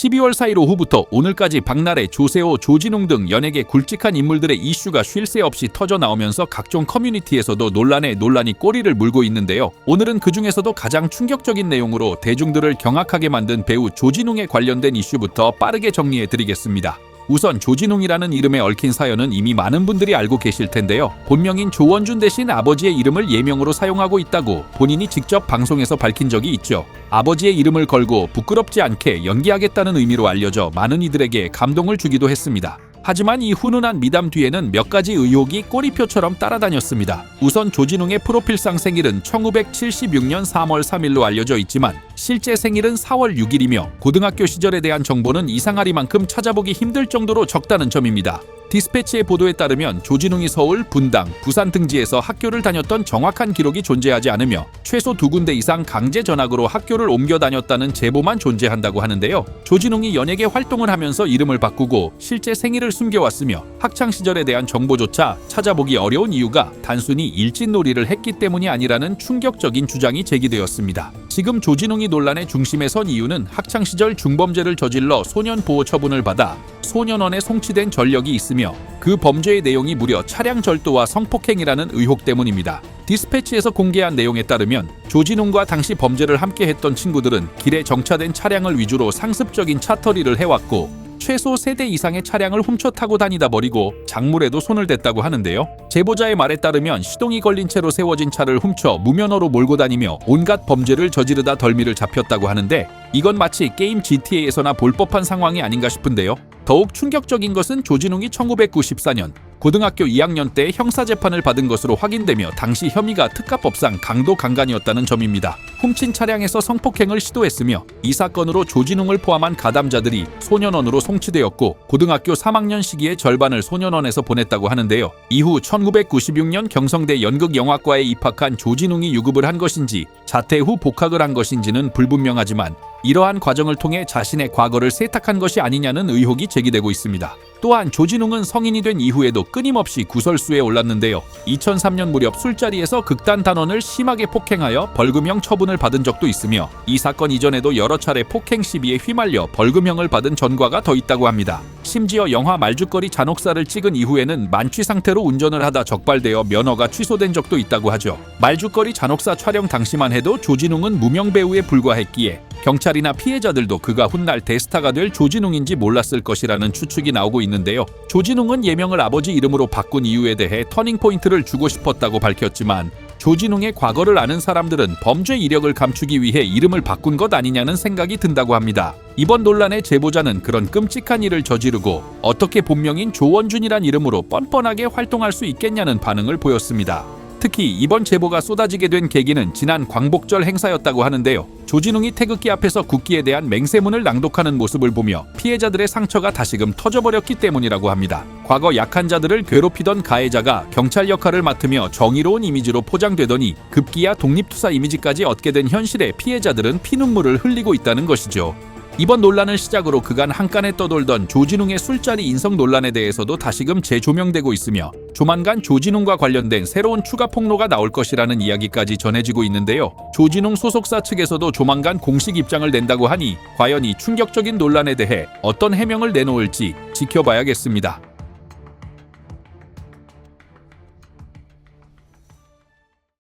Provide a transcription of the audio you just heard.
12월 4일 오후부터 오늘까지 박나래, 조세호, 조진웅 등 연예계 굵직한 인물들의 이슈가 쉴 새 없이 터져 나오면서 각종 커뮤니티에서도 논란이 꼬리를 물고 있는데요. 오늘은 그중에서도 가장 충격적인 내용으로 대중들을 경악하게 만든 배우 조진웅에 관련된 이슈부터 빠르게 정리해드리겠습니다. 우선 조진웅이라는 이름에 얽힌 사연은 이미 많은 분들이 알고 계실 텐데요. 본명인 조원준 대신 아버지의 이름을 예명으로 사용하고 있다고 본인이 직접 방송에서 밝힌 적이 있죠. 아버지의 이름을 걸고 부끄럽지 않게 연기하겠다는 의미로 알려져 많은 이들에게 감동을 주기도 했습니다. 하지만 이 훈훈한 미담 뒤에는 몇 가지 의혹이 꼬리표처럼 따라다녔습니다. 우선 조진웅의 프로필상 생일은 1976년 3월 3일로 알려져 있지만 실제 생일은 4월 6일이며 고등학교 시절에 대한 정보는 이상하리만큼 찾아보기 힘들 정도로 적다는 점입니다. 디스패치의 보도에 따르면 조진웅이 서울, 분당, 부산 등지에서 학교를 다녔던 정확한 기록이 존재하지 않으며 최소 2군데 이상 강제 전학으로 학교를 옮겨 다녔다는 제보만 존재한다고 하는데요. 조진웅이 연예계 활동을 하면서 이름을 바꾸고 실제 생일을 숨겨왔으며 학창시절에 대한 정보조차 찾아보기 어려운 이유가 단순히 일진놀이를 했기 때문이 아니라는 충격적인 주장이 제기되었습니다. 지금 조진웅이 논란의 중심에 선 이유는 학창시절 중범죄를 저질러 소년보호 처분을 받아 소년원에 송치된 전력이 있으며 그 범죄의 내용이 무려 차량 절도와 성폭행이라는 의혹 때문입니다. 디스패치에서 공개한 내용에 따르면 조진웅과 당시 범죄를 함께 했던 친구들은 길에 정차된 차량을 위주로 상습적인 차터리를 해왔고 최소 3대 이상의 차량을 훔쳐 타고 다니다 버리고 작물에도 손을 댔다고 하는데요. 제보자의 말에 따르면 시동이 걸린 채로 세워진 차를 훔쳐 무면허로 몰고 다니며 온갖 범죄를 저지르다 덜미를 잡혔다고 하는데 이건 마치 게임 GTA에서나 볼 법한 상황이 아닌가 싶은데요. 더욱 충격적인 것은 조진웅이 1994년 고등학교 2학년 때 형사재판을 받은 것으로 확인되며 당시 혐의가 특가법상 강도 강간이었다는 점입니다. 훔친 차량에서 성폭행을 시도했으며 이 사건으로 조진웅을 포함한 가담자들이 소년원으로 송치되었고 고등학교 3학년 시기의 절반을 소년원에서 보냈다고 하는데요. 이후 1996년 경성대 연극영화과에 입학한 조진웅이 유급을 한 것인지 자퇴 후 복학을 한 것인지는 불분명하지만 이러한 과정을 통해 자신의 과거를 세탁한 것이 아니냐는 의혹이 제기되고 있습니다. 또한 조진웅은 성인이 된 이후에도 끊임없이 구설수에 올랐는데요. 2003년 무렵 술자리에서 극단 단원을 심하게 폭행하여 벌금형 처분을 받은 적도 있으며 이 사건 이전에도 여러 차례 폭행 시비에 휘말려 벌금형을 받은 전과가 더 있다고 합니다. 심지어 영화 말죽거리 잔혹사를 찍은 이후에는 만취 상태로 운전을 하다 적발되어 면허가 취소된 적도 있다고 하죠. 말죽거리 잔혹사 촬영 당시만 해도 조진웅은 무명 배우에 불과했기에 경찰이나 피해자들도 그가 훗날 대스타가 될 조진웅인지 몰랐을 것이라는 추측이 나오고 있는데요. 조진웅은 예명을 아버지 이름으로 바꾼 이유에 대해 터닝포인트를 주고 싶었다고 밝혔지만 조진웅의 과거를 아는 사람들은 범죄 이력을 감추기 위해 이름을 바꾼 것 아니냐는 생각이 든다고 합니다. 이번 논란의 제보자는 그런 끔찍한 일을 저지르고 어떻게 본명인 조원준이란 이름으로 뻔뻔하게 활동할 수 있겠냐는 반응을 보였습니다. 특히 이번 제보가 쏟아지게 된 계기는 지난 광복절 행사였다고 하는데요. 조진웅이 태극기 앞에서 국기에 대한 맹세문을 낭독하는 모습을 보며 피해자들의 상처가 다시금 터져버렸기 때문이라고 합니다. 과거 약한 자들을 괴롭히던 가해자가 경찰 역할을 맡으며 정의로운 이미지로 포장되더니 급기야 독립투사 이미지까지 얻게 된 현실에 피해자들은 피눈물을 흘리고 있다는 것이죠. 이번 논란을 시작으로 그간 한간에 떠돌던 조진웅의 술자리 인성 논란에 대해서도 다시금 재조명되고 있으며 조만간 조진웅과 관련된 새로운 추가 폭로가 나올 것이라는 이야기까지 전해지고 있는데요. 조진웅 소속사 측에서도 조만간 공식 입장을 낸다고 하니 과연 이 충격적인 논란에 대해 어떤 해명을 내놓을지 지켜봐야겠습니다.